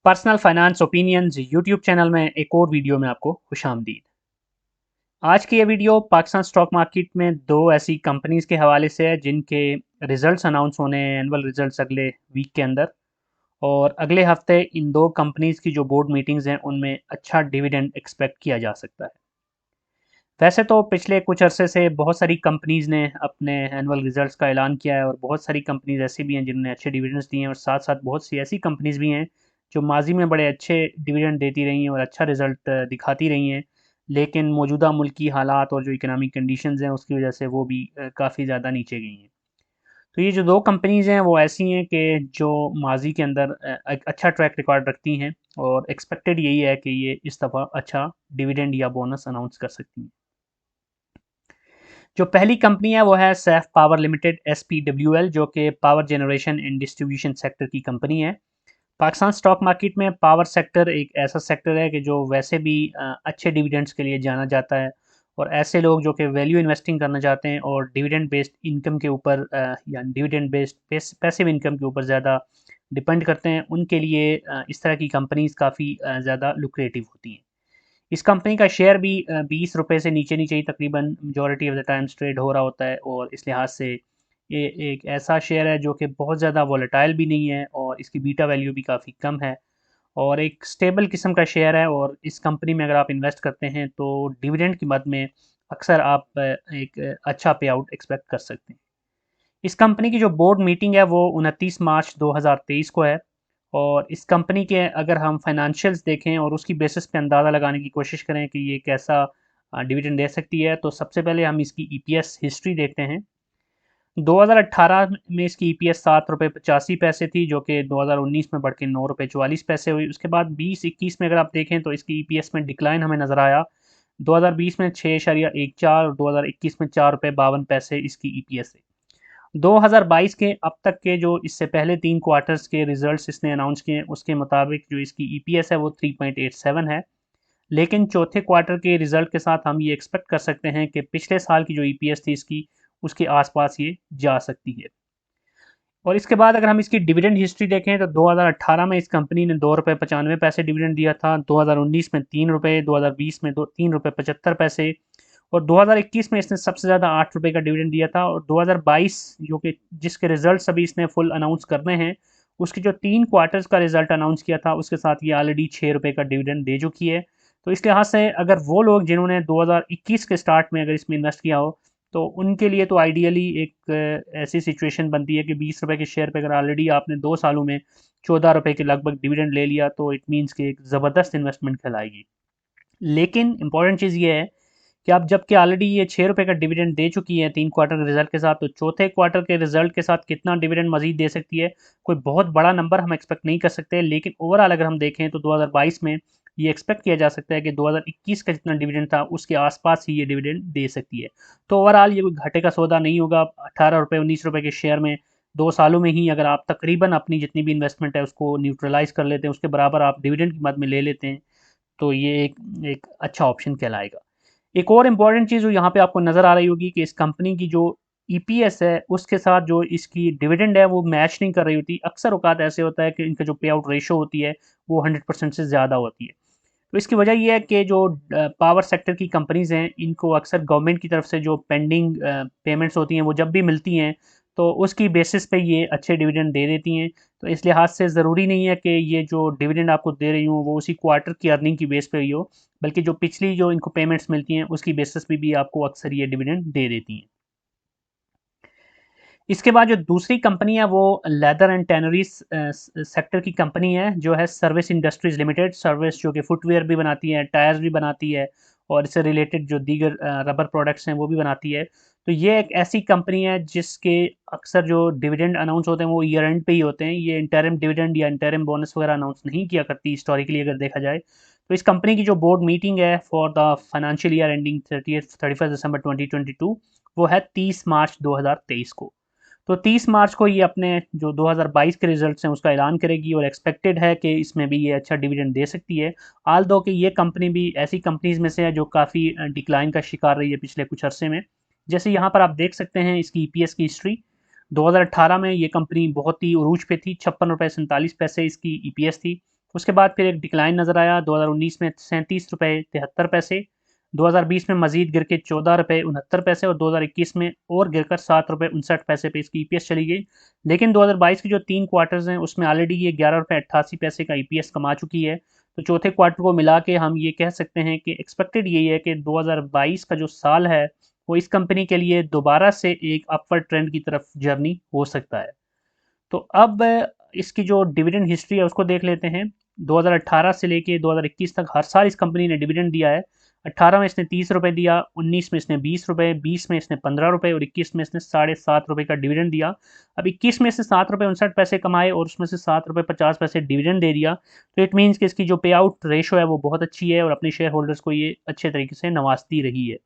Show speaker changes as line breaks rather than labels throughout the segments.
Personal finance opinions YouTube channel में एक और वीडियो में आपको खुशामदीद। आज की ये वीडियो पाकिस्तान स्टॉक मार्केट में दो ऐसी कंपनीज के हवाले से है जिनके रिजल्ट्स अनाउंस होने हैं, एनुअल रिजल्ट्स अगले वीक के अंदर। और अगले हफ्ते इन दो कंपनीज की जो बोर्ड मीटिंग्स हैं उनमें अच्छा डिविडेंड एक्सपेक्ट किया जा सकता है। वैसे तो पिछले कुछ अरसे से बहुत सारी कंपनीज ने अपने एनुअल रिजल्ट्स का ऐलान किया है और बहुत सारी कंपनीज ऐसी भी हैं जिन्होंने अच्छे डिविडेंड्स दिए हैं, और साथ साथ बहुत सी ऐसी कंपनीज भी हैं जो माजी में बड़े अच्छे डिविडेंड देती रही हैं और अच्छा रिजल्ट दिखाती रही हैं। लेकिन मौजूदा मुल्की हालात और जो इकोनॉमिक कंडीशंस हैं उसकी वजह से वो भी काफ़ी ज़्यादा नीचे गई हैं। तो ये जो दो कंपनीज हैं वो ऐसी हैं कि जो माजी के अंदर एक अच्छा ट्रैक रिकॉर्ड रखती हैं, और एक्सपेक्टेड यही है कि ये इस दफ़ा अच्छा डिविडेंड या बोनस अनाउंस कर सकती हैं। जो पहली कंपनी है वो है सैफ पावर लिमिटेड SPWL, जो कि power generation and distribution sector की कंपनी है। पाकिस्तान स्टॉक मार्केट में पावर सेक्टर एक ऐसा सेक्टर है कि जो वैसे भी अच्छे डिविडेंड्स के लिए जाना जाता है, और ऐसे लोग जो कि वैल्यू इन्वेस्टिंग करना चाहते हैं और डिविडेंड बेस्ड इनकम के ऊपर या डिविडेंड बेस्ड पैसिव इनकम के ऊपर ज़्यादा डिपेंड करते हैं, उनके लिए इस तरह की कंपनीज काफ़ी ज़्यादा लुक्रेटिव होती हैं। इस कंपनी का शेयर भी 20 रुपये से नीचे नीचे ही तकरीबन majority of the times trade हो रहा होता है, और इस लिहाज से ये एक ऐसा शेयर है जो कि बहुत ज़्यादा वॉलेटाइल भी नहीं है और इसकी बीटा वैल्यू भी काफ़ी कम है, और एक स्टेबल किस्म का शेयर है। और इस कंपनी में अगर आप इन्वेस्ट करते हैं तो डिविडेंड की मद में अक्सर आप एक अच्छा पे आउट एक्सपेक्ट कर सकते हैं। इस कंपनी की जो बोर्ड मीटिंग है वो 29 मार्च 2023 को है, और इस कंपनी के अगर हम फाइनेंशियल्स देखें और उसकी बेसिस पे अंदाज़ा लगाने की कोशिश करें कि ये कैसा डिविडेंड दे सकती है, तो सबसे पहले हम इसकी EPS हिस्ट्री देखते हैं। 2018 में इसकी EPS 7 रुपये 85 पैसे थी, जो कि 2019 में बढ़ के 9 रुपये 44 पैसे हुई। उसके बाद 2021 में अगर आप देखें तो इसकी EPS में डिक्लाइन हमें नज़र आया। 2020 में 6.14 और 2021 में 4 रुपये 52 पैसे इसकी EPS है। 2022 के अब तक के जो इससे पहले 3 क्वार्टर्स के रिजल्ट्स इसने अनाउंस किए हैं उसके मुताबिक जो इसकी EPS है वो 3.87 है। लेकिन चौथे क्वार्टर के रिजल्ट के साथ हम ये एक्सपेक्ट कर सकते हैं कि पिछले साल की जो EPS थी इसकी, उसके आसपास ये जा सकती है। और इसके बाद अगर हम इसकी डिविडेंड हिस्ट्री देखें तो 2018 में इस कंपनी ने 2 रुपये 95 पैसे डिविडेंड दिया था, 2019 में 3 रुपये, 2020 में 3 रुपये 75 पैसे, और 2021 में इसने सबसे ज़्यादा 8 रुपये का डिविडेंड दिया था। और 2022 जो कि जिसके रिजल्ट्स अभी इसने फुल अनाउंस करने हैं, उसके जो 3 क्वार्टर्स का रिजल्ट अनाउंस किया था उसके साथ ये ऑलरेडी 6 रुपये का डिविडेंड दे चुकी है। तो इस लिहाज से अगर वो लोग जिन्होंने 2021 के स्टार्ट में अगर इसमें इन्वेस्ट किया हो, तो उनके लिए तो आइडियली एक ऐसी सिचुएशन बनती है कि 20 रुपये के शेयर पे अगर ऑलरेडी आपने 2 सालों में 14 रुपये के लगभग डिविडेंड ले लिया तो इट मीन्स कि एक ज़बरदस्त इन्वेस्टमेंट कहलाएगी। लेकिन इंपॉर्टेंट चीज़ ये है कि आप जबकि ऑलरेडी ये 6 रुपये का डिविडेंड दे चुकी है 3 क्वार्टर के रिजल्ट के साथ, तो चौथे क्वार्टर के रिजल्ट के साथ कितना डिविडेंड मजीद दे सकती है, कोई बहुत बड़ा नंबर हम एक्सपेक्ट नहीं कर सकते। लेकिन ओवरऑल अगर हम देखें तो 2022 में ये एक्सपेक्ट किया जा सकता है कि 2021 का जितना डिविडेंड था उसके आसपास ही ये डिविडेंड दे सकती है। तो ओवरऑल ये कोई घाटे का सौदा नहीं होगा। 18 रुपये 19 रुपये के शेयर में 2 सालों में ही अगर आप तकरीबन अपनी जितनी भी इन्वेस्टमेंट है उसको न्यूट्रलाइज कर लेते हैं, उसके बराबर आप डिविडेंड की मद में ले लेते हैं, तो ये एक अच्छा ऑप्शन कहलाएगा। एक और इम्पॉर्टेंट चीज़ जो यहाँ पे आपको नज़र आ रही होगी कि इस कंपनी की जो EPS है उसके साथ जो इसकी डिविडेंड है वो मैच नहीं कर रही होती। अक्सर औकात ऐसे होता है कि इनका जो पे आउट रेशो होती है वो 100% से ज़्यादा होती है। तो इसकी वजह ये है कि जो पावर सेक्टर की कंपनीज़ हैं इनको अक्सर गवर्नमेंट की तरफ से जो पेंडिंग पेमेंट्स होती हैं वो जब भी मिलती हैं तो उसकी बेसिस पे ये अच्छे डिविडेंड दे देती हैं। तो इस लिहाज से ज़रूरी नहीं है कि ये जो डिविडेंड आपको दे रही हूँ वो उसी क्वार्टर की अर्निंग की बेस पे ही हो, बल्कि जो पिछली जो इनको पेमेंट्स मिलती हैं उसकी बेसिस पे भी आपको अक्सर ये डिविडेंड दे देती हैं। इसके बाद जो दूसरी कंपनी है वो लेदर एंड टैनरीज सेक्टर की कंपनी है, जो है सर्विस इंडस्ट्रीज लिमिटेड। सर्विस जो कि फुटवेयर भी बनाती है, टायर्स भी बनाती है, और इससे रिलेटेड जो दीगर रबर प्रोडक्ट्स हैं वो भी बनाती है। तो ये एक ऐसी कंपनी है जिसके अक्सर जो डिविडेंड अनाउंस होते हैं वो ईयर एंड पे ही होते हैं। ये इंटरिम डिविडेंड या इंटरिम बोनस वगैरह अनाउंस नहीं किया करती हिस्टोरिकली अगर देखा जाए। तो इस कंपनी की जो बोर्ड मीटिंग है for the financial year ending 31 दिसंबर 2022 वो है 30 मार्च 2023 को। तो 30 मार्च को ये अपने जो 2022 के रिजल्ट्स हैं उसका ऐलान करेगी, और एक्सपेक्टेड है कि इसमें भी ये अच्छा डिविडेंड दे सकती है। आल दो कि ये कंपनी भी ऐसी कंपनीज में से है जो काफ़ी डिक्लाइन का शिकार रही है पिछले कुछ अरसे में। जैसे यहाँ पर आप देख सकते हैं इसकी EPS की हिस्ट्री। 2018 में ये कंपनी बहुत ही उरूज पे थी, 56 रुपये 47 पैसे इसकी EPS थी। उसके बाद फिर एक डिक्लाइन नज़र आया 2019 में 37 रुपये 73 पैसे, 2020 में मजीद गिर के 14 रुपये 69 पैसे और 2021 में और गिरकर 7 रुपये 59 पैसे पे इसकी ईपीएस चली गई। लेकिन 2022 के जो 3 क्वार्टर्स हैं उसमें ऑलरेडी ये 11 रुपये 88 पैसे का ईपीएस कमा चुकी है। तो चौथे क्वार्टर को मिला के हम ये कह सकते हैं कि एक्सपेक्टेड यही है कि 2022 का जो साल है वो इस कंपनी के लिए दोबारा से एक अपवर्ड ट्रेंड की तरफ जर्नी हो सकता है। तो अब इसकी जो डिविडेंड हिस्ट्री है उसको देख लेते हैं। 2018 से लेके 2021 तक हर साल इस कंपनी ने डिविडेंड दिया है। 18 में इसने 30 रुपये दिया, 19 में इसने 20 रुपये, 20 में इसने 15 रुपये और 21 में इसने 7.5 रुपये का डिविडेंड दिया। अब 21 में से 7 रुपये 59 पैसे कमाए और उसमें से 7 रुपये 50 पैसे डिविडेंड दे दिया। तो इट मीन्स कि इसकी जो पे आउट रेशो है वो बहुत अच्छी है और अपने शेयर होल्डर्स को ये अच्छे तरीके से नवाजती रही है।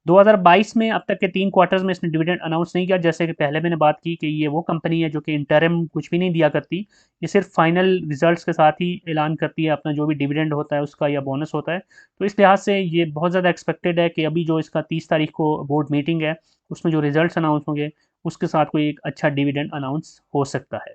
2022 में अब तक के 3 क्वार्टर्स में इसने डिविडेंड अनाउंस नहीं किया। जैसे कि पहले मैंने बात की कि ये वो कंपनी है जो कि इंटरिम कुछ भी नहीं दिया करती, ये सिर्फ फाइनल रिजल्ट्स के साथ ही ऐलान करती है अपना जो भी डिविडेंड होता है उसका या बोनस होता है। तो इस लिहाज से ये बहुत ज़्यादा एक्सपेक्टेड है कि अभी जो इसका 30 तारीख को बोर्ड मीटिंग है उसमें जो रिजल्ट्स अनाउंस होंगे उसके साथ कोई एक अच्छा डिविडेंड अनाउंस हो सकता है।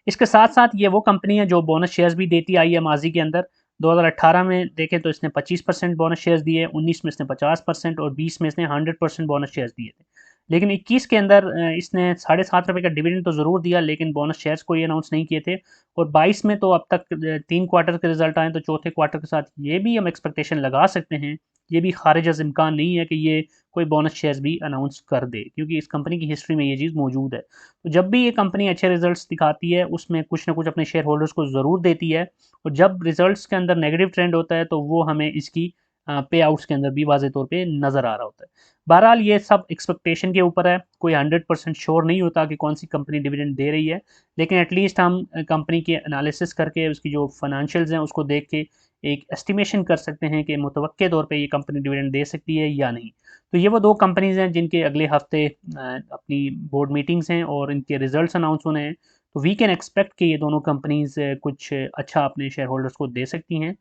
इसके साथ साथ ये वो कंपनी है जो बोनस शेयर्स भी देती आई है माजी के अंदर। 2018 में देखें तो इसने 25% बोनस शेयर्स दिए, 19 में इसने 50% और 20 में इसने 100% बोनस शेयर्स दिए थे। लेकिन 21 के अंदर इसने 7.5 रुपये का डिविडेंड तो ज़रूर दिया लेकिन बोनस शेयर्स कोई अनाउंस नहीं किए थे। और 22 में तो अब तक 3 क्वार्टर के रिजल्ट आए तो चौथे क्वार्टर के साथ ये भी हम एक्सपेक्टेशन लगा सकते हैं, ये भी खारिज अज़ इम्कान नहीं है कि ये कोई बोनस शेयर्स भी अनाउंस कर दे, क्योंकि इस कंपनी की हिस्ट्री में ये चीज़ मौजूद है। तो जब भी ये कंपनी अच्छे रिजल्ट्स दिखाती है उसमें कुछ ना कुछ अपने शेयर होल्डर्स को ज़रूर देती है और जब रिजल्ट्स के अंदर नेगेटिव ट्रेंड होता है तो वो हमें इसकी पे आउट्स के अंदर भी वाज़े तौर पे नज़र आ रहा होता है। बहरहाल ये सब एक्सपेक्टेशन के ऊपर है, कोई 100% श्योर नहीं होता कि कौन सी कंपनी डिविडेंड दे रही है, लेकिन एटलीस्ट हम कंपनी के एनालिसिस करके उसकी जो फाइनेंशियल्स हैं उसको देख के एक एस्टिमेशन कर सकते हैं कि मुतवक्के तौर पे ये कंपनी डिविडेंड दे सकती है या नहीं। तो ये वो दो कंपनीज़ हैं जिनके अगले हफ्ते अपनी बोर्ड मीटिंग्स हैं और इनके रिजल्ट्स अनाउंस होने हैं। तो वी कैन एक्सपेक्ट कि ये दोनों कंपनीज़ कुछ अच्छा अपने शेयर होल्डर्स को दे सकती हैं।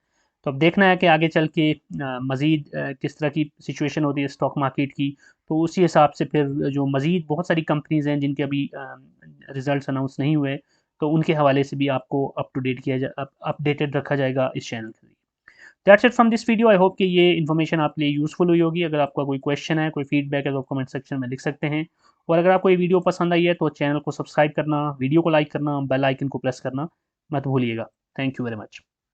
तो अब देखना है कि आगे चल के मज़ीद किस तरह की सिचुएशन होती है स्टॉक मार्केट की। तो उसी हिसाब से फिर जो मज़ीद बहुत सारी कंपनीज़ हैं जिनके अभी रिजल्ट्स अनाउंस नहीं हुए, तो उनके हवाले से भी आपको अप टू डेट किया जा अपडेटेड रखा जाएगा इस चैनल के। That's it from this video. I hope कि ये इन्फॉर्मेशन आपके लिए यूज़फुल हुई होगी। अगर आपका कोई क्वेश्चन है, कोई फीडबैक है तो कमेंट सेक्शन में लिख सकते हैं। और अगर आपको ये वीडियो पसंद आई है तो चैनल को सब्सक्राइब करना, वीडियो को लाइक करना, बेल आइकन को प्रेस करना मत भूलिएगा। Thank you very much.